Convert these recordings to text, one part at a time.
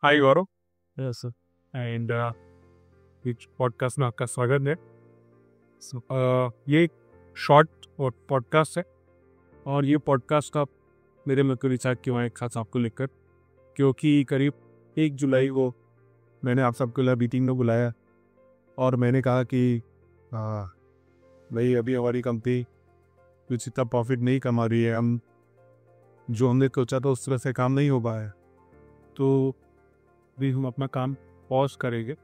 Hi Gaurav. Yes sir. And इस podcast में आपका स्वागत है। ये एक शॉर्ट पॉडकास्ट है और ये पॉडकास्ट आप मेरे मन को विचार क्यों आए खास आपको लेकर, क्योंकि करीब 1 जुलाई को मैंने आप सबको मीटिंग में बुलाया और मैंने कहा कि भाई अभी हमारी कंपनी कुछ इतना प्रॉफिट नहीं कमा रही है, हम जो हमने सोचा था उस तरह से काम नहीं हो पाया, तो भी हम अपना काम पॉज करेंगे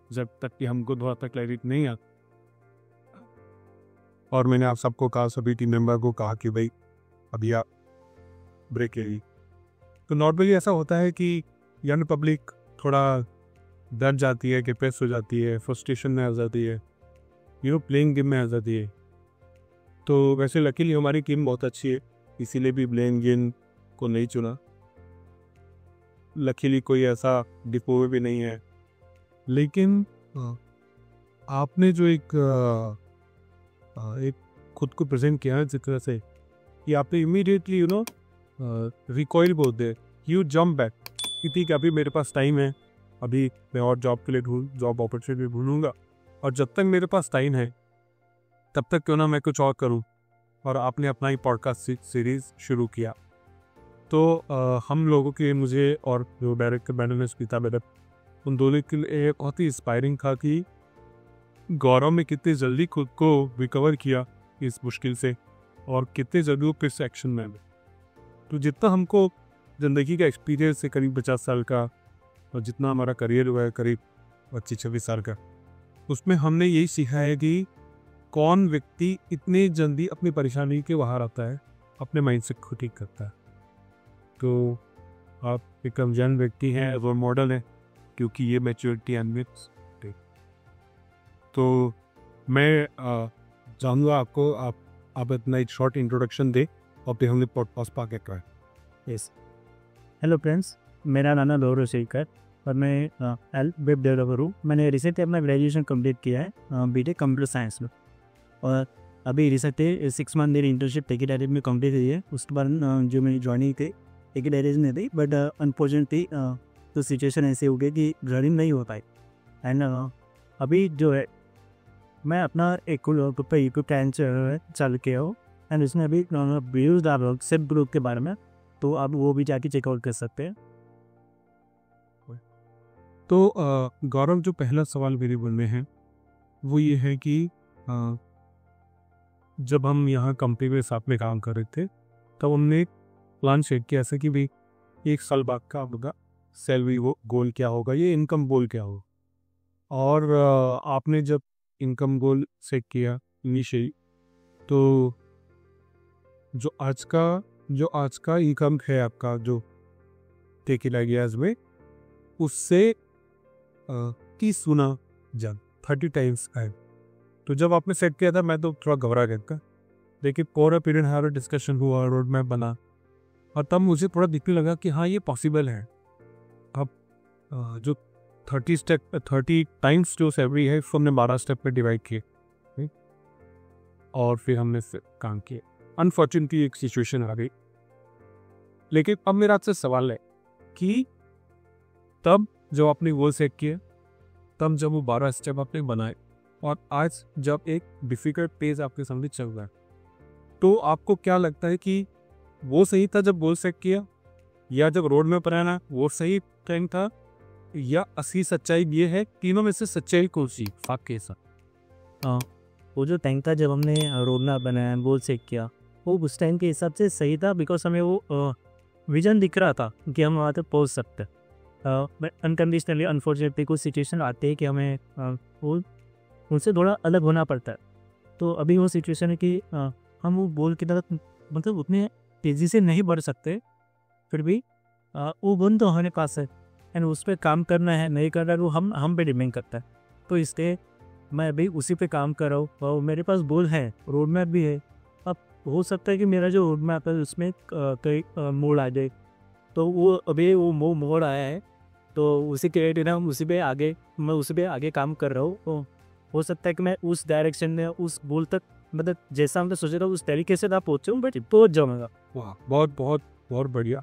जब तक कि हमको थोड़ा सा क्लैरिटी नहीं आता। और मैंने आप सबको कहा, सभी टीम मेंबर को कहा कि भाई अभी आप ब्रेक ले लीजिए। तो नॉर्मली ऐसा होता है कि यंग पब्लिक थोड़ा डर जाती है, डिप्रेस हो जाती है, फ्रस्ट्रेशन में आ जाती है, प्लेइंग गेम में आ जाती है। तो वैसे लकीली हमारी टीम बहुत अच्छी है, इसीलिए भी प्लेइंग गेम को नहीं चुना। लकीली कोई ऐसा डिपो भी नहीं है। लेकिन आपने जो एक खुद को प्रेजेंट किया है जिस तरह से कि आपने इमीडिएटली रिकॉइल बोल दे, यू जंप बैक कि ठीक है अभी मेरे पास टाइम है, अभी मैं और जॉब के लिए जॉब अपॉर्चुनिटी ढूंढूंगा और जब तक मेरे पास टाइम है तब तक क्यों ना मैं कुछ और करूं। और आपने अपना ही पॉडकास्ट सीरीज शुरू किया। तो हम लोगों के, मुझे और जो डायरेक्टर मैडम स्मिता मैडम, उन दोनों के लिए बहुत ही इंस्पायरिंग था कि गौरव ने कितने जल्दी खुद को रिकवर किया इस मुश्किल से और कितने जल्दी वो फिर से एक्शन में आए। तो जितना हमको ज़िंदगी का एक्सपीरियंस है करीब 50 साल का, और जितना हमारा करियर हुआ है करीब 25-26 साल का, उसमें हमने यही सीखा है कि कौन व्यक्ति इतने जल्दी अपनी परेशानी के बाहर आता है, अपने माइंड से खुद ठीक करता है। तो आप एक यंग व्यक्ति हैं, रोल मॉडल है, क्योंकि ये मैच्योरिटी एनविट्स। तो मैं चाहूँगा आपको आप इतना एक शॉर्ट इंट्रोडक्शन दे और फिर हमने पॉडकास्ट पाके का। यस। हेलो फ्रेंड्स, मेरा नाम गौरव शेखर और मैं वेब डेवलपर हूँ। मैंने रिसेंटली अपना ग्रेजुएशन कंप्लीट किया है बीटेक कंप्यूटर साइंस में, और अभी रिसेंटली 6 मंथ मेरी इंटर्नशिप टेकीडायरी में कंप्लीट हुई है। उसके बाद जो मेरी ज्वाइनिंग थी टेकीडायरी में थी, बट अनफॉर्चुनेटली तो सिचुएशन ऐसी हो गई कि ज्वाइनिंग नहीं हो पाई। एंड अभी जो है मैं अपना एक यूट्यूब चैनल चल के हो, एंड उसमें अभी व्यूज़ डाल रहा हूँ सेल्फ ग्रुप के बारे में, तो आप वो भी जाके चेकआउट कर सकते हैं। तो गौरव, जो पहला सवाल मेरे मन में है वो ये है कि जब हम यहाँ कंपनी में साथ में काम कर रहे थे तब हमने प्लान शेयर किया ऐसा कि भाई 1 साल बाद का आपका सैलरी वो गोल क्या होगा, ये इनकम गोल क्या होगा। और आपने जब इनकम गोल सेट किया इनिशियली, तो जो आज का इनकम है आपका जो टेकीडायरी में, उससे 30 गुना जन 30 टाइम्स आए। तो जब आपने सेट किया था मैं तो थोड़ा घबरा गया था, लेकिन पूरा पीरियड हमारा डिस्कशन हुआ, रोड मैप बना, और तब मुझे थोड़ा दिखने लगा कि हाँ ये पॉसिबल है। अब जो 30 टाइम्स जो सैलरी है उसको हमने 12 स्टेप में डिवाइड किए और फिर हमने काम किया। अनफॉर्चुनेटली एक सिचुएशन आ गई, लेकिन अब मेरा आपसे सवाल है कि तब जब आपने वो सेट किया, तब जब वो 12 स्टेप आपने बनाए, और आज जब एक डिफिकल्ट पेज आपके सामने चल रहा है, तो आपको क्या लगता है कि वो सही था जब गोल सेट किया, या जब रोड में बनाना वो सही टाइम था, या असली सच्चाई ये है? तीनों में से सच्चाई कौन सी आपके साथ? वो जो टाइम था जब हमने रोड मैप बनाया, गोल सेट किया, वो उस टाइम के हिसाब से सही था, बिकॉज हमें वो विजन दिख रहा था कि हम वहाँ तक पहुँच सकते हैं। अनकंडीशनली अनफॉर्चुनेटली कुछ सिचुएशन आते हैं कि हमें वो उनसे थोड़ा अलग होना पड़ता है। तो अभी वो सिचुएशन है कि हम वो गोल की तरफ मतलब उतने तेज़ी से नहीं बढ़ सकते, फिर भी वो गुण तो हमारे पास है, एंड उस पर काम करना है नहीं करना है वो हम पे डिपेंड करता है। तो इसलिए मैं अभी उसी पे काम कर रहा हूँ, और मेरे पास गोल है, रोड मैप भी है। अब हो सकता है कि मेरा जो रोड मैप है उसमें कई मोड़ आ जाए, तो वो अभी वो मोड़ आया है, तो उसी के ना मैं उसी पे आगे काम कर रहा हूँ। तो हो सकता है कि मैं उस डायरेक्शन में उस गोल तक मतलब जैसा हमने सोचा था उस तरीके से ना पहुँचूँ, बट पहुँच जाऊँगा। वाह, बहुत बहुत बहुत बढ़िया।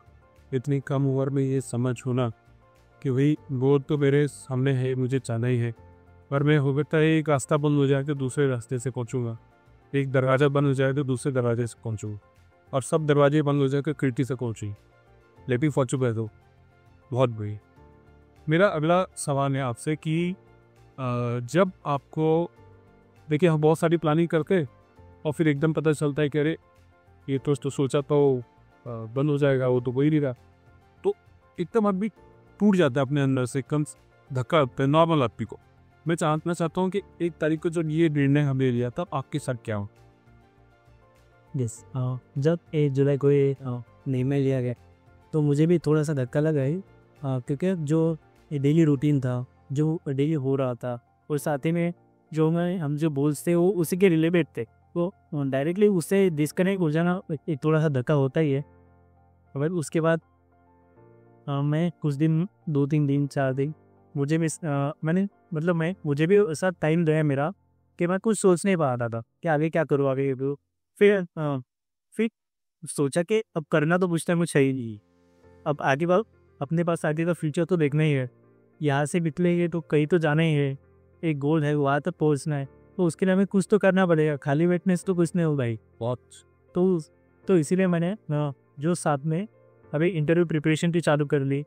इतनी कम उम्र में ये समझ होना कि भाई वो तो मेरे सामने है, मुझे जाना ही है, पर मैं हो सकता है एक रास्ता बंद हो जाए तो दूसरे रास्ते से पहुँचूँगा, एक दरवाज़ा बंद हो जाए तो दूसरे दरवाजे से पहुँचूँगा, और सब दरवाजे बंद हो जाए तो खिड़की से पहुँची। लेकिन पहुँचू गए तो बहुत बुरी। मेरा अगला सवाल है आपसे कि जब आपको, देखिए हम बहुत सारी प्लानिंग करते और फिर एकदम पता चलता है कि अरे ये तो सोचा तो बंद हो जाएगा, वो तो हो ही नहीं रहा, तो एकदम आदमी टूट जाता है अपने अंदर से, कम धक्का लगता है नॉर्मल आदमी को। मैं जानना चाहता हूँ कि 1 तारीख को जब ये निर्णय हमने लिया तब आपके साथ क्या हो? यस, जब 1 जुलाई को ये निर्णय लिया गया तो मुझे भी थोड़ा सा धक्का लगा है, क्योंकि जो ये डेली रूटीन था, जो डेली हो रहा था, और साथ ही में जो हम जो बोल्स थे वो उसी के रिलेटेड थे, तो डायरेक्टली उससे डिस्कनेक्ट हो जाना एक थोड़ा सा धक्का होता ही है। और उसके बाद मैं कुछ दिन 2-3 दिन 4 दिन मुझे भी मुझे भी ऐसा टाइम रहा मेरा कि मैं कुछ सोच नहीं पा रहा था कि आगे क्या करूँ, आगे क्या करूँ। फिर सोचा कि अब करना तो कुछ ना कुछ है ही नहीं, अब आगे बात अपने पास आगे का फ्यूचर तो देखना ही है, यहाँ से निकलेंगे तो कहीं तो जाना ही है, एक गोल है वहाँ तक पहुँचना है, तो उसके लिए हमें कुछ तो करना पड़ेगा, खाली बैठने से तो कुछ नहीं हो भाई। बहुत तो इसीलिए मैंने जो साथ में अभी इंटरव्यू प्रिपरेशन भी चालू कर ली,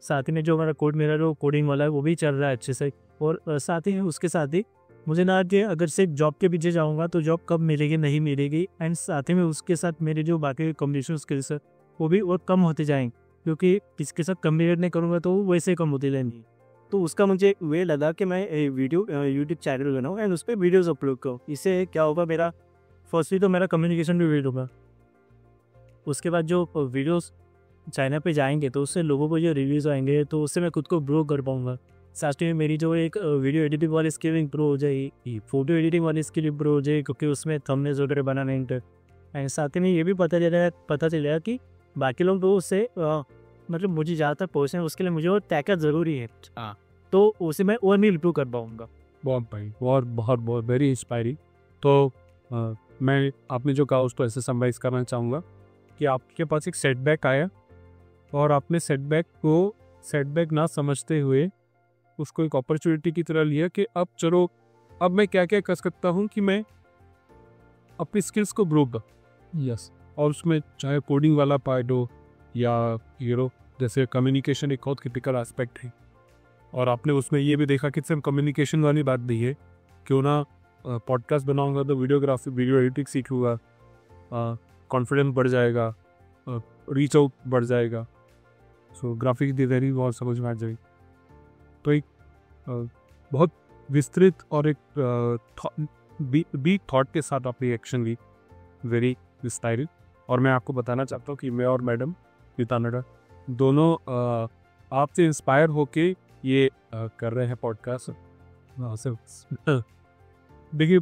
साथ ही में जो मेरा जो कोडिंग वाला है वो भी चल रहा है अच्छे से, और साथ ही में उसके साथ ही मुझे ना कि अगर सिर्फ जॉब के पीछे जाऊँगा तो जॉब कब मिलेगी नहीं मिलेगी, एंड साथ ही में उसके साथ मेरे जो बाकी कम्युनिकेशन स्किल्स है वो भी और कम होते जाएंगे, क्योंकि किसके साथ कम्युनिकेट नहीं करूँगा तो वो वैसे कम होती रहेंगी। तो उसका मुझे वे लगा कि मैं यूट्यूब चैनल बनाऊँ एंड उस पर वीडियोज़ अपलोड करूँ। इससे क्या होगा, मेरा फर्स्टली तो मेरा कम्युनिकेशन भी बिल्ड होगा, उसके बाद जो वीडियोज़ चाइना पे जाएंगे तो उससे लोगों को जो रिव्यूज़ आएंगे तो उससे मैं खुद को ग्रो कर पाऊँगा। साथ में मेरी जो एक वीडियो एडिटिंग वाली स्किल इम्प्रूव हो जाएगी, फोटो एडिटिंग वाली स्किल इम्प्रूव हो जाएगी, क्योंकि उसमें थंबनेल्स वगैरह बनाने एंड साथ में ये भी पता चलेगा कि बाकी लोग तो उससे मुझे ज़्यादातर पहुँचना है, उसके लिए मुझे और टैकअप ज़रूरी है, तो उसे मैं और भी इम्प्रूव कर पाऊँगा। बहुत भाई, बहुत बहुत बहुत वेरी इंस्पायरिंग। तो मैं आपने जो कहा उसको ऐसे समराइज़ करना चाहूँगा कि आपके पास एक सेटबैक आया और आपने सेटबैक ना समझते हुए उसको एक अपॉर्चुनिटी की तरह लिया कि अब चलो, अब मैं क्या क्या कर सकता हूँ कि मैं अपनी स्किल्स को ग्रो कर। यस, और उसमें चाहे कोडिंग वाला पार्ट हो या जैसे कम्युनिकेशन एक बहुत क्रिटिकल एस्पेक्ट है, और आपने उसमें ये भी देखा कि सिर्फ कम्युनिकेशन वाली बात नहीं है, क्यों ना पॉडकास्ट बनाऊंगा तो वीडियोग्राफी वीडियो एडिटिंग सीखूंगा, कॉन्फिडेंस बढ़ जाएगा, रीच आउट बढ़ जाएगा, सो ग्राफिक डिज़ाइनिंग बहुत समझ में आ जाएगी। तो एक बहुत विस्तृत और एक बिग थॉट के साथ आपने एक्शन ली, वेरी इंस्पायरिंग। और मैं आपको बताना चाहता हूँ कि मैं और मैडम गीतानडा दोनों आपसे इंस्पायर होके ये कर रहे हैं पॉडकास्ट। देखिए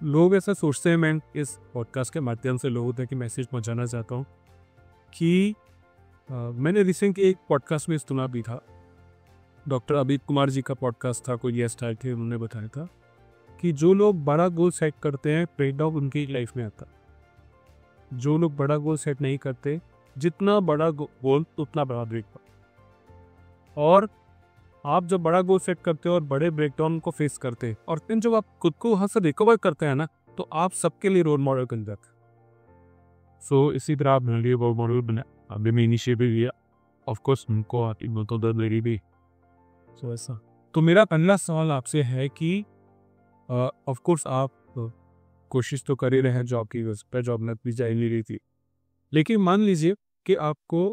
लोग ऐसा सोचते हैं, मैं इस पॉडकास्ट के माध्यम से लोगों तक मैसेज पहुंचाना चाहता हूँ कि मैंने रिसेंटली एक पॉडकास्ट में सुना भी था, डॉक्टर अमित कुमार जी का पॉडकास्ट था, कोई गेस्ट आए थे, उन्होंने बताया था कि जो लोग बड़ा गोल सेट करते हैं ब्रेकडाउन उनकी लाइफ में आता, जो लोग बड़ा गोल सेट नहीं करते, जितना बड़ा गोल उतना बड़ा ब्रेकडाउन। और आप जब बड़ा गोल सेट करते हो और बड़े ब्रेकडाउन को फेस करते हैं, और फिर जब आप खुद को वहाँ से रिकवर करते हैं ना, तो आप सबके लिए रोल मॉडल बन जाते हैं। सो इसी तरह आप मेरे लिए रोल मॉडल बना, अभी मैं इनिशिएटिव लिया, ऑफकोर्स उनको तो दर्द मेरी भी। सो ऐसा तो मेरा पहला सवाल आपसे है कि ऑफकोर्स आप कोशिश तो कर ही रहे हैं जॉब की, उस पर जॉब लग भी जा ही नहीं रही थी, लेकिन मान लीजिए कि आपको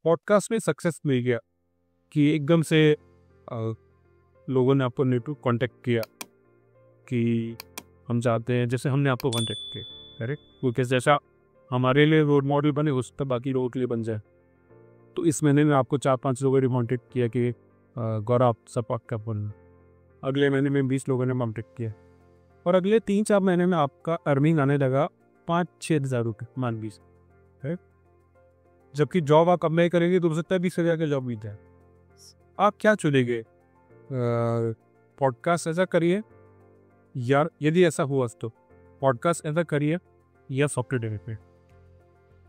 पॉडकास्ट में सक्सेस मिल गया, कि एकदम से लोगों ने आपको नेटवर्क कांटेक्ट किया कि हम चाहते हैं, जैसे हमने आपको कांटेक्ट किया, करेक्ट, क्योंकि जैसा हमारे लिए रोल मॉडल बने उस पर बाकी लोगों के लिए बन जाए। तो इस महीने में आपको 4-5 लोगों ने कांटेक्ट किया कि गौरव सपोर्ट का बोलना, अगले महीने में 20 लोगों ने कांटेक्ट किया, और अगले 3-4 महीने में आपका अर्निंग आने लगा 5-6 हज़ार रुपये, मान 20, है। जबकि जॉब आप अप्लाई करेंगे तो हो सकता है 20,000 का जॉब मिलता है। आप क्या चुनेंगे? पॉडकास्ट ऐसा करिए, यार यदि ऐसा हुआ तो पॉडकास्ट ऐसा करिए या सॉफ्टवेयर डेवलपमेंट,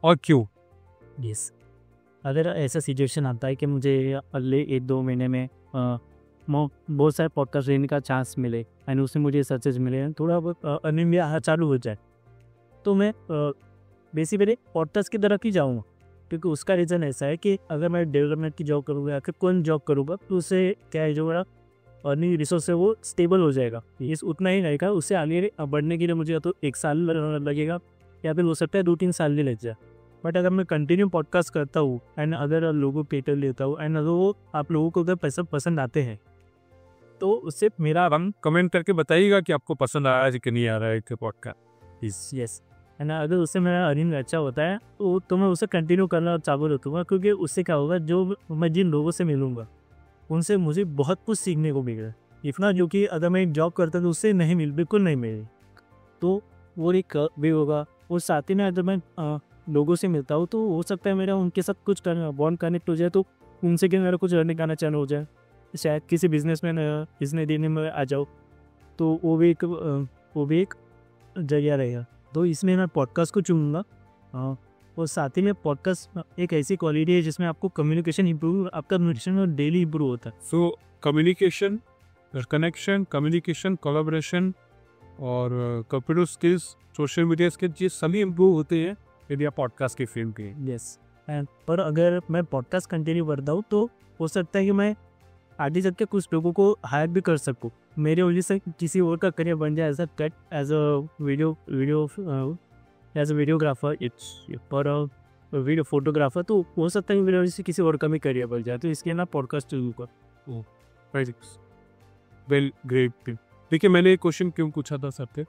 और क्यों? यस, अगर ऐसा सिचुएशन आता है कि मुझे अगले 1-2 महीने में बहुत सारे पॉडकास्ट लेने का चांस मिले एंड उससे मुझे सक्सेस मिले, थोड़ा बहुत अर्निंग भी चालू हो जाए, तो मैं बेसिकली पॉडकास्ट की तरफ ही जाऊँगा। क्योंकि उसका रीज़न ऐसा है कि अगर मैं डेवलपमेंट की जॉब करूँगा या फिर कोई जॉब करूँगा, तो उससे क्या है, जो मेरा अर्निंग रिसोर्स है वो स्टेबल हो जाएगा। ये उतना ही रहेगा, उससे आगे बढ़ने के लिए मुझे या तो 1 साल लगेगा या फिर हो सकता है 2-3 साल भी लग जाए। बट अगर मैं कंटिन्यू पॉडकास्ट करता हूँ एंड अगर लोगों पे पेटर लेता हूँ एंड अगर वो आप लोगों को अगर पैसा पसंद आते हैं, तो उससे मेरा हम कमेंट करके बताइएगा कि आपको पसंद आ रहा है कि नहीं आ रहा है कि पॉडकास्ट। यस, एंड अगर उससे मेरा अर्निंग अच्छा होता है तो मैं उसे कंटिन्यू करना चालू रखूँगा। क्योंकि उससे क्या होगा, जो मैं जिन लोगों से मिलूँगा उनसे मुझे बहुत कुछ सीखने को मिलेगा, इतना जो कि अगर मैं जॉब करता तो उससे नहीं बिल्कुल नहीं मिलेगी। तो वो एक वे होगा। और साथ ही में अगर मैं लोगों से मिलता हूँ तो हो सकता है मेरा उनके साथ कुछ बॉन्ड कनेक्ट हो जाए, तो उनसे कि मेरा कुछ अर्निंग आना चालू हो जाए। शायद किसी बिजनेसमैन बिजनेस देने में आ जाओ, तो वो भी एक जरिया रहेगा। तो इसमें मैं पॉडकास्ट को चुनूँगा। और साथ ही में पॉडकास्ट एक ऐसी क्वालिटी है जिसमें आपको कम्युनिकेशन इंप्रूव, आपका कम्युनिकेशन डेली इंप्रूव होता है। So communication, connection, communication, collaboration और computer skills, social media skills, ये सभी इम्प्रूव होते हैं यदि आप पॉडकास्ट की फील्ड के। यस, एंड पर अगर मैं पॉडकास्ट कंटिन्यू करता हूँ तो हो सकता है कि मैं आगे चल के कुछ लोगों को हायर भी कर सकूँ, मेरे वजह से किसी और का करियर बन जाए एज अ वीडियोग्राफर, पर वीडियो फोटोग्राफर। तो हो सकता है मेरे वजह से किसी और का भी करियर बन जाए, तो इसके ना पॉडकास्ट शुरू कर। Well, great. देखिए, मैंने एक क्वेश्चन क्यों पूछा था सर से।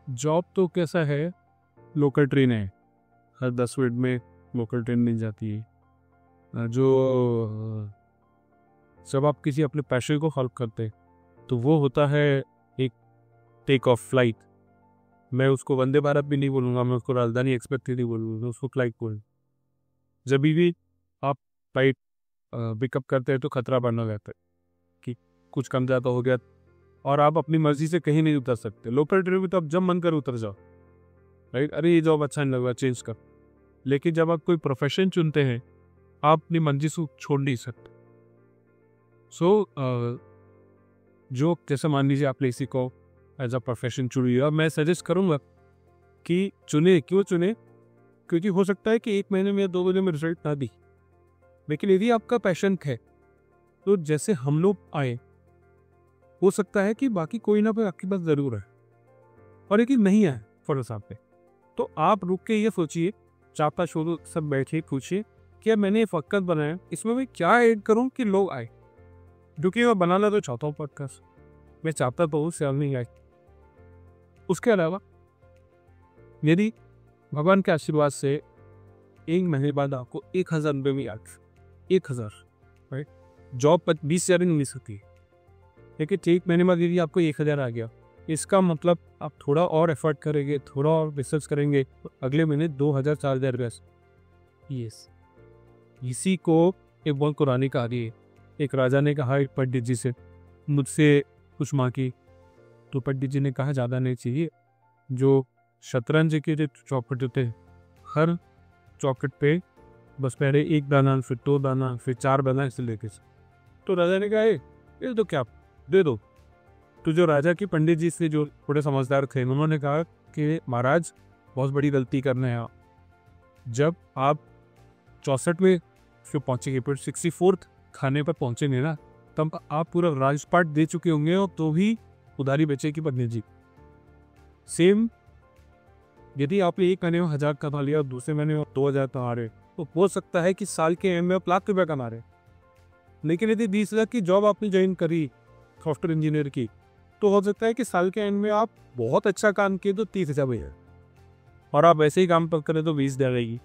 जॉब तो कैसा है, लोकल ट्रेन है, हर 10 मिनट में लोकल ट्रेन मिल जाती है। जब आप किसी अपने पैशन को हेल्प करते तो वो होता है एक टेक ऑफ फ्लाइट। मैं उसको वंदे भारत भी नहीं बोलूँगा, मैं उसको राजधानी एक्सप्रेस भी नहीं बोलूँगा, मैं उसको फ्लाइट बोलूँ। जब भी आप फ्लाइट पिकअप करते हैं तो खतरा बढ़ना रहता है कि कुछ कम ज़्यादा हो गया, और आप अपनी मर्जी से कहीं नहीं उतर सकते। लोकल ट्रेन में तो आप जब मन कर उतर जाओ, राइट। अरे ये जॉब अच्छा नहीं लग रहा, चेंज कर। लेकिन जब आप कोई प्रोफेशन चुनते हैं, आप अपनी मंजिल से छोड़ नहीं सकते। जो जैसे मान लीजिए आपने इसी को एज अ प्रोफेशन चुन लिया, मैं सजेस्ट करूँगा कि चुने। क्यों चुने? क्योंकि हो सकता है कि 1 महीने में या 2 महीने में रिजल्ट ना दी, लेकिन यदि आपका पैशन है तो जैसे हम लोग आए, हो सकता है कि बाकी कोई ना कोई आपके पास जरूर है, और यदि नहीं है फॉर एग्जाम्पल, तो आप रुक के ये सोचिए, 4-5 शोध सब बैठे पूछिए कि मैंने ये फक्कत बनाया, इसमें मैं क्या ऐड करूं कि लोग आए। क्योंकि मैं बनाना तो चाहता हूँ पॉडकास्ट, मैं चाहता तो उससे नहीं आए। उसके अलावा यदि भगवान के आशीर्वाद से 1 महीने बाद आपको 1000 रुपये में आ, 1000, राइट। जॉब 20,000 नहीं मिल सकती, लेकिन 1 महीने बाद यदि आपको 1000 आ गया, इसका मतलब आप थोड़ा और एफर्ट करेंगे, थोड़ा और रिसर्च करेंगे, तो अगले महीने 2000-4000 रुपये। यस, इसी को एक बहुत पुरानी कहानी है। एक राजा ने कहा एक पंडित जी से, मुझसे कुछ मांगी, तो पंडित जी ने कहा ज़्यादा नहीं चाहिए। जो शतरंज के जो चौखट होते हैं, हर चौखट पे बस पहले 1 दाना, फिर 2 दाना, फिर 4 दाना, ऐसे लेके। तो राजा ने कहा ये तो क्या दे दो। तो जो राजा की पंडित जी से जो थोड़े समझदार थे, उन्होंने कहा कि महाराज बहुत बड़ी गलती करने हैं आप। जब आप 64वें फिर पहुँचेंगे, फिर 64th खाने पर पहुँचेंगे ना, तब आप पूरा राजपाट दे चुके होंगे, और तो भी उधारी बचेगी पंडित जी। सेम यदि आपने 1 महीने में 1000 कमा लिया और दूसरे महीने में 2000 कमा रहे, तो हो सकता है कि साल के एंड में आप लाख रुपये कमा रहे। लेकिन यदि 20,000 की जॉब आपने ज्वाइन करी सॉफ्टवेयर इंजीनियर की, तो हो सकता है कि साल के एंड में आप बहुत अच्छा काम किए तो 30,000 भैया, और आप वैसे ही काम पर करें तो 20,000 रहेगी।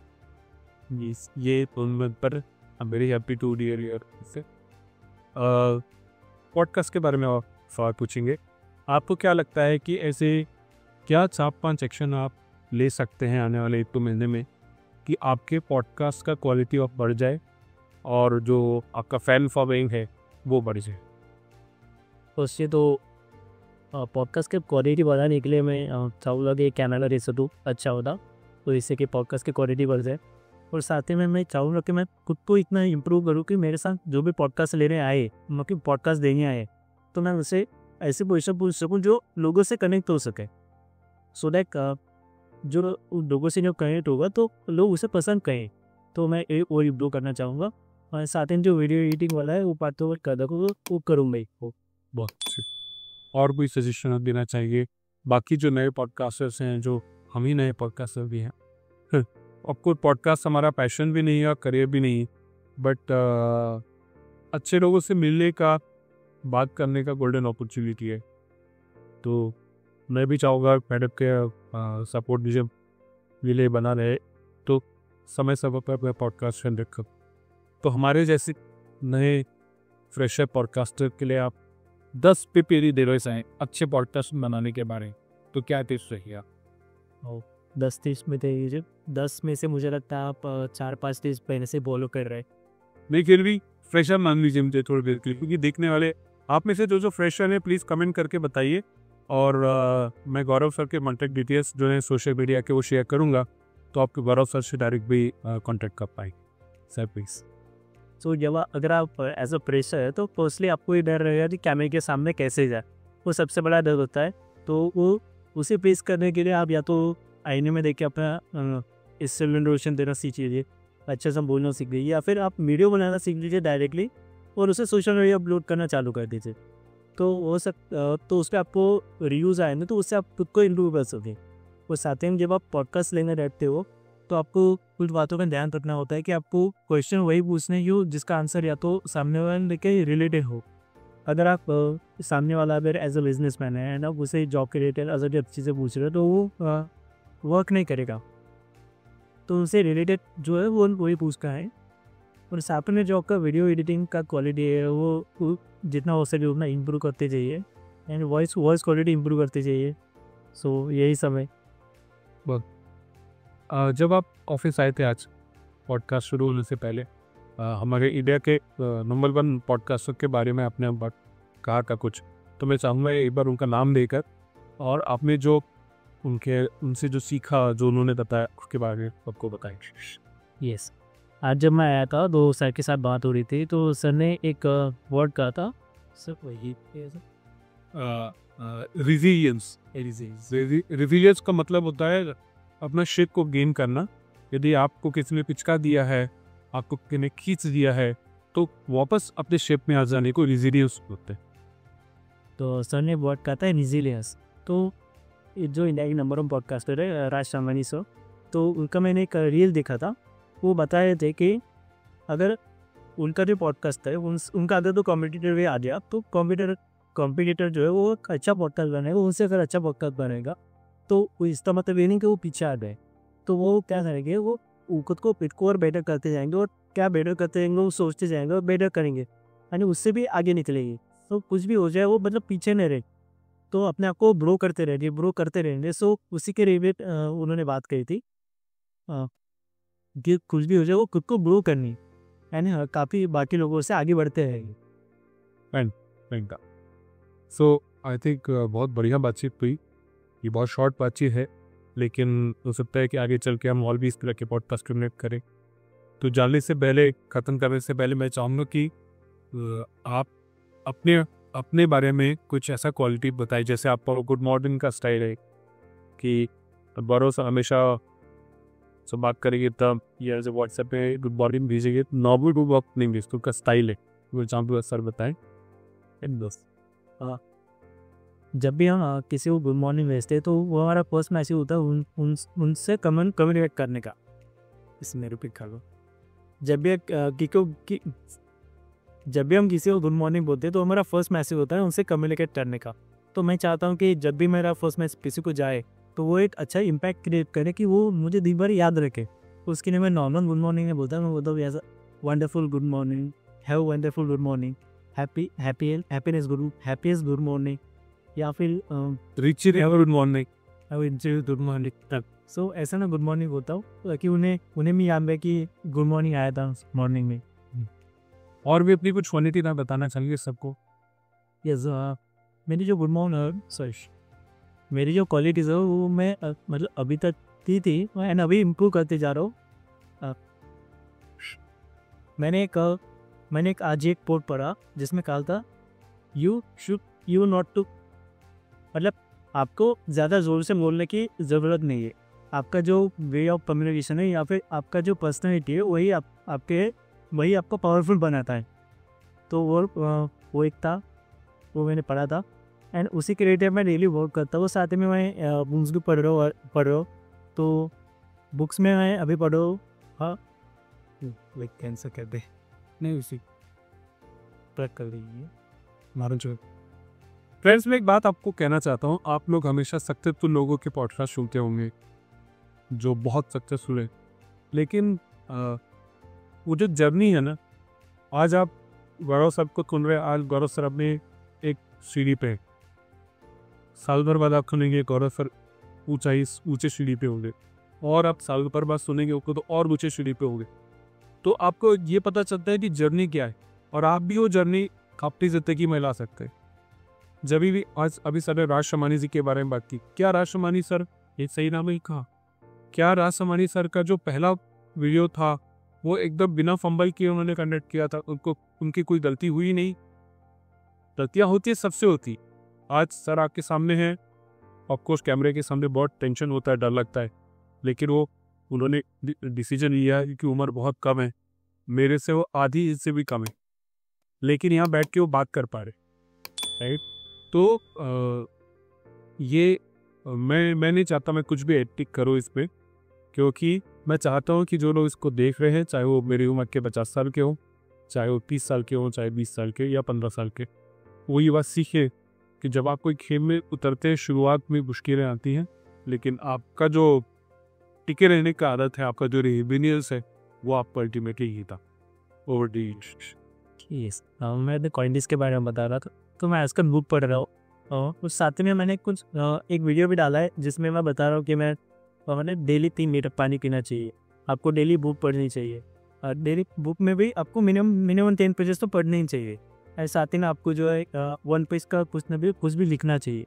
ये पर I am very happy to dear your. Podcast के बारे में आप सवाल पूछेंगे, आपको क्या लगता है कि ऐसे क्या 4-5 एक्शन आप ले सकते हैं आने वाले 1-2 महीने में कि आपके पॉडकास्ट का क्वालिटी ऑफ बढ़ जाए और जो आपका फैन फॉलोइंग है वो बढ़ जाए? उससे तो पॉडकास्ट के क्वालिटी बढ़ाने के लिए मैं चाहूँगा कि कैमरा रेसो तो अच्छा होता। तो इससे कि पॉडकास्ट की क्वालिटी बढ़ जाए। और साथ ही में मैं चाहूँगा कि मैं खुद को इतना इम्प्रूव करूँ कि मेरे साथ जो भी पॉडकास्ट लेने आए, मतलब कि पॉडकास्ट देने आए, तो मैं उनसे ऐसे क्वेश्चन पूछ सकूँ जो लोगों से कनेक्ट हो सके, सो दैट जो उन लोगों से जो कनेक्ट होगा तो लोग उसे पसंद करें। तो मैं एक और इम्प्रूव करना चाहूँगा। और साथ ही जो वीडियो एडिटिंग वाला है वो पार्ट तो कर दूँगा, वो करूँगा ही वो। बहुत अच्छे। और कोई सजेशन आप देना चाहिए बाकी जो नए पॉडकास्टर्स हैं, जो हम ही नए पॉडकास्टर भी हैं? आपको पॉडकास्ट हमारा पैशन भी नहीं है और करियर भी नहीं है, बट अच्छे लोगों से मिलने का, बात करने का गोल्डन अपॉर्चुनिटी है। तो मैं भी चाहूँगा मैडम के सपोर्ट मुझे मिले, बना रहे, तो समय समय पर मैं पॉडकास्ट कंडक्ट करूँ। तो हमारे जैसे नए फ्रेशर पॉडकास्टर के लिए आप 10 पिपेरी दे रहे हैं अच्छे पॉडकास्ट बनाने के बारे में, तो क्या टिप्स रहिए? 10-30 में दे दीजिए। 10 में से मुझे लगता है आप 4-5 टिप्स पहले से फॉलो कर रहे हैं। नहीं, फिर भी फ्रेशर मान लीजिए मुझे थोड़ी देर के लिए, क्योंकि देखने वाले आप में से जो फ्रेशर हैं प्लीज़ कमेंट करके बताइए। और मैं गौरव सर के कॉन्टैक्ट डिटेल्स जो है सोशल मीडिया के वो शेयर करूँगा, तो आप गौरव सर से डायरेक्ट भी कॉन्टैक्ट कर पाएंगे सर प्लीज़। सो जब अगर आप एज अ प्रेशर है तो फर्स्टली आपको ये डर रहेगा कि कैमरे के सामने कैसे जाए, वो सबसे बड़ा डर होता है। तो वो उसे फेस करने के लिए आप या तो आईने में देख के अपना इससे रोशन देना सीखिए, अच्छे से बोलना सीख लीजिए, या फिर आप वीडियो बनाना सीख लीजिए डायरेक्टली और उसे सोशल मीडिया अपलोड करना चालू कर दीजिए। तो वो तो उस पर आपको रिव्यूज़ आए ना, तो उससे आप खुद को इम्प्रूव कर सकें। और साथ ही में जब आप पॉडकास्ट लेने बैठते हो तो आपको कुछ बातों का ध्यान रखना होता है कि आपको क्वेश्चन वही पूछने हो जिसका आंसर या तो सामने वाले के रिलेटेड हो। अगर आप सामने वाला अगर एज अ बिजनेसमैन है एंड आप उसे जॉब के रिलेटेड अदर चीज़ें पूछ रहे हो तो वो वर्क नहीं करेगा। तो उनसे रिलेटेड जो है वो वही पूछना है। और साथ में जो आपका वीडियो एडिटिंग का क्वालिटी है वो जितना हो सके उतना इम्प्रूव करते जाइए, एंड वॉइस क्वालिटी इम्प्रूव करते जाइए। सो यही सब है। जब आप ऑफिस आए थे आज पॉडकास्ट शुरू होने से पहले, हमारे इंडिया के नंबर 1 पॉडकास्टर के बारे में आपने बात कहा का कुछ, तो मैं चाहूँगा एक बार उनका नाम देकर और आपने जो उनसे जो सीखा, जो उन्होंने बताया उसके बारे में आपको बताएंगे। यस, आज जब मैं आया था तो सर के साथ बात हो रही थी, तो सर ने एक वर्ड कहा था। सर वही रिजिलियंस। रिजिलियंस का मतलब होता है अपना शेप को गेन करना। यदि आपको किसी ने पिचका दिया है, आपको किसी ने खींच दिया है, तो वापस अपने शेप में आ जाने को रिजिलियंस बोलते हैं। तो सर ने वर्ड कहा था रिजिलियंस। तो ये जो इंडिया के नंबर 1 पॉडकास्टर है राज शामवानी सर, तो उनका मैंने एक रील देखा था। वो बता रहे थे कि अगर उनका जो पॉडकास्ट है उनका अगर तो कॉम्पिटिटर भी आ गया तो कॉम्पिटिटर जो है वो एक अच्छा पॉडकास्ट बनेगा, उनसे अगर अच्छा पॉडकास्ट बनेगा तो इसका मतलब ये नहीं कि वो पीछे आ गए। तो वो क्या करेंगे, वो खुद को पिट को और बेटर करते जाएंगे, और क्या बेटर करते जाएंगे वो सोचते जाएंगे और बेटर करेंगे, यानी उससे भी आगे निकलेंगे। तो कुछ भी हो जाए वो मतलब पीछे नहीं रहे, तो अपने आप को ग्रो करते रहेंगे। सो उसी के रिलेटेड उन्होंने बात कही थी कि कुछ भी हो जाए वो खुद को ग्रो करनी, यानी काफ़ी बाकी लोगों से आगे बढ़ते रहेंगे। सो आई थिंक बहुत बढ़िया बातचीत हुई। ये बहुत शॉर्ट बातचीत है, लेकिन हो सकता है कि आगे चल के हम और भी इस तरह के पॉडकास्ट क्रिएट करें। तो जानने से पहले, ख़त्म करने से पहले मैं चाहूँगा कि आप अपने बारे में कुछ ऐसा क्वालिटी बताइए, जैसे आपका गुड मॉर्निंग का स्टाइल है कि भरोसा हमेशा से बात करेंगे तब या जैसे व्हाट्सएप पे गुड मॉर्निंग भेजेंगे, नॉर्मल गुड वक्त नहीं भेजते, उसका स्टाइल है, वो एग्जाम्पल सर बताएं। दोस्त जब भी हम किसी को गुड मॉर्निंग भेजते हैं तो वो हमारा फर्स्ट मैसेज होता है उनसे कम्युनिकेट करने का। इसमें रिपीट कर लो। जब भी हम किसी को गुड मॉर्निंग बोलते हैं तो हमारा फर्स्ट मैसेज होता है उनसे कम्युनिकेट करने का। तो मैं चाहता हूँ कि जब भी मेरा फर्स्ट मैसेज किसी को जाए तो वो एक अच्छा इम्पैक्ट क्रिएट करे कि वो मुझे दिन भर याद रखे। उसके लिए मैं नॉर्मल गुड मॉर्निंग नहीं बोलता, मैं बोलता हूँ as wonderful good morning, have wonderful good morning, happiness good morning, या फिर rich good morning, good morning तक। सो ऐसा ना गुड मॉर्निंग बोलता हूँ ताकि उन्हें भी याद है कि गुड मॉर्निंग आया था मॉर्निंग में। और भी अपनी कुछ क्वालिटी ना बताना चाहिए सबको। यस, मेरी जो क्वालिटीज़ है वो मैं मतलब अभी तक दी थी एंड अभी इम्प्रूव करते जा रहा हूँ। मैंने एक आज एक कोट पढ़ा जिसमें कहा था यू नॉट टू, मतलब आपको ज़्यादा ज़ोर से बोलने की ज़रूरत नहीं है। आपका जो वे ऑफ कम्युनिकेशन है या फिर आपका जो पर्सनैलिटी है वही वही आपको पावरफुल बनाता है। तो वो एक था, वो मैंने पढ़ा था एंड उसी के रिलेटेड मैं डेली वर्क करता हूँ। साथ में मैं बुक्स भी पढ़ रहा हूँ। तो बुक्स में मैं अभी पढ़ रहा हूँ, हाँ लाइक कैंसर कहते नहीं, उसी ट्रैक कर लीजिए हमारा जो फ्रेंड्स, मैं एक बात आपको कहना चाहता हूँ। आप लोग हमेशा सक्सेसफुल लोगों के पॉडकास्ट सुनते होंगे जो बहुत सक्सेसफुल है, लेकिन वो जो जर्नी है ना, आज आप गौरव सर को सुन रहे हैं। आज गौरव सर अपने एक सीढ़ी पे, साल भर बाद आप सुनेंगे गौरव सर ऊंचे सीढ़ी पे होंगे, और आप साल भर बाद सुनेंगे उसको तो और ऊंचे सीढ़ी पे होंगे। तो आपको ये पता चलता है कि जर्नी क्या है, और आप भी वो जर्नी अपनी ज़िंदगी में ला सकते हैं। जब भी आज अभी सर ने राज शमानी जी के बारे में बात की, क्या राज शमानी सर, ये सही नाम है कहा, क्या राज शमानी सर का जो पहला वीडियो था वो एकदम बिना फंबल किए उन्होंने कंडक्ट किया था। उनकी कोई गलती हुई नहीं। गलतियाँ होती है, सबसे होती। आज सर आपके सामने हैं, ऑफकोर्स कैमरे के सामने बहुत टेंशन होता है, डर लगता है, लेकिन उन्होंने डिसीजन लिया है कि उम्र बहुत कम है, मेरे से वो आधी इससे भी कम है, लेकिन यहाँ बैठ के वो बात कर पा रहे, राइट। तो ये मैं नहीं चाहता मैं कुछ भी एडिट करूँ इस पर, क्योंकि मैं चाहता हूँ कि जो लोग इसको देख रहे हैं, चाहे वो मेरी उम्र के 50 साल के हों, चाहे वो 30 साल के हों, चाहे 20 साल के या 15 साल के, वो ये बात सीखे कि जब आप कोई खेल में उतरते हैं, शुरुआत में मुश्किलें आती हैं, लेकिन आपका जो टिके रहने का आदत है, आपका जो रिवेनियल्स है, वो आपको अल्टीमेटली ही था। Over D. यस, मैं कॉइनडिस के बारे में बता रहा था। तो मैं आजकल बुक पढ़ रहा हूँ। उस साथ में मैंने एक वीडियो भी डाला है जिसमें मैं बता रहा हूँ कि मैंने डेली 3 लीटर पानी पीना चाहिए, आपको डेली बुक पढ़नी चाहिए। डेली बुक में भी आपको मिनिमम 10 पेजेस तो पढ़ने ही चाहिए। और साथ ही में आपको जो है 1 पेज का कुछ भी लिखना चाहिए।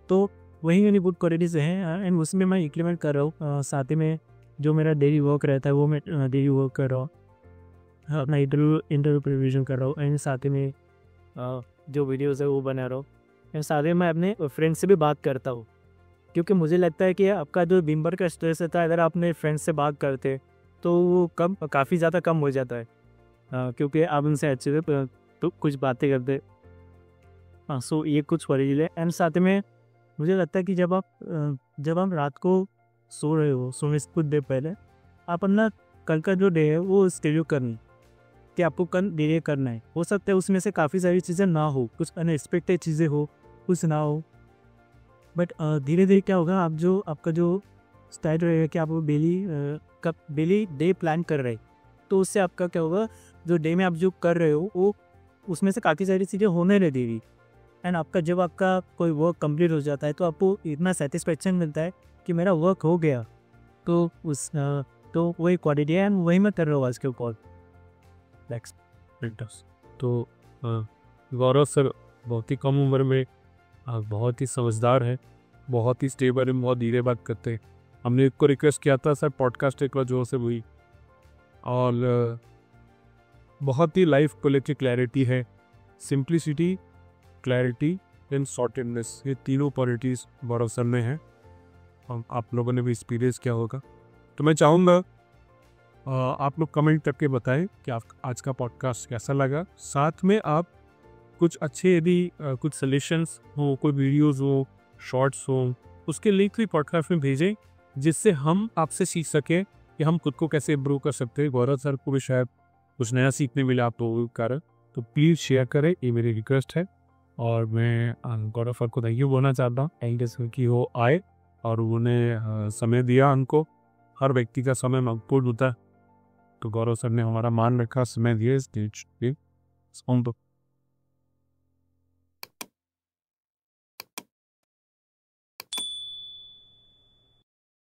तो वही मेरी बुक क्वालिटीज हैं एंड उसमें मैं इम्प्लीमेंट कर रहा हूँ। साथ ही में जो मेरा डेली वर्क रहता है वो मैं डेली वर्क कर रहा हूँ, अपना इंटरव्यू प्रिपरेशन कर रहा हूँ एंड साथ ही में जो वीडियोज़ है वो बना रहा हूँ एंड साथ ही मैं अपने फ्रेंड से भी बात करता हूँ, क्योंकि मुझे लगता है कि आपका जो दिन भर का स्ट्रेस रहता है, अगर आप अपने फ्रेंड्स से बात करते तो वो काफ़ी ज़्यादा कम हो जाता है, क्योंकि आप उनसे अच्छे से तो कुछ बातें करते। हाँ, सो ये कुछ क्वालिटी है एंड साथ में मुझे लगता है कि जब आप रात को सो रहे हो, सोने से कुछ देर पहले आप अपना कल का जो डे है वो स्केड्यूल करनी कि आपको कल डे करना है। हो सकता है उसमें से काफ़ी सारी चीज़ें ना हो, कुछ अनएक्सपेक्टेड चीज़ें हो, कुछ ना हो, बट धीरे धीरे क्या होगा, आपका जो स्टाइल रहेगा कि आप डेली डे प्लान कर रहे, तो उससे आपका क्या होगा, जो डे में आप जो कर रहे हो वो उसमें से काफ़ी सारी चीज़ें होने लगेगी एंड जब आपका कोई वर्क कंप्लीट हो जाता है तो आपको इतना सेटिस्फेक्शन मिलता है कि मेरा वर्क हो गया। तो वही क्वालिटी है एंड वही मैं कर रहा हूँ आज के कॉल। तो गौरव सर बहुत ही कम उम्र में बहुत ही समझदार है, बहुत ही स्टेबल है, बहुत धीरे बात करते हैं। हमने एक को रिक्वेस्ट किया था सर पॉडकास्ट एक बार जोर से हुई, और बहुत ही लाइफ को लेकर क्लैरिटी है, सिंप्लिसिटी, क्लैरिटी एंड सॉर्टेडनेस, ये तीनों क्वालिटीज़ गौरव सर में हैं। आप लोगों ने भी एक्सपीरियंस किया होगा। तो मैं चाहूँगा आप लोग कमेंट करके बताएं कि आप आज का पॉडकास्ट कैसा लगा। साथ में आप कुछ अच्छे यदि कुछ सजेशंस हो, कोई वीडियोस हो, शॉर्ट्स हो, उसके लिंक भी पॉडकास्ट में भेजें, जिससे हम आपसे सीख सकें कि हम खुद को कैसे इम्प्रूव कर सकते हैं। गौरव सर को भी शायद कुछ नया सीखने मिला आप लोगों के कारण, तो प्लीज़ शेयर करें, ये मेरी रिक्वेस्ट है। और मैं गौरव सर को थैंक यू बोलना चाहता हूँ थैंक कि वो आए और उन्होंने समय दिया। उनको हर व्यक्ति का समय महत्वपूर्ण होता है, तो गौरव सर ने हमारा मान रखा, समय दिया इस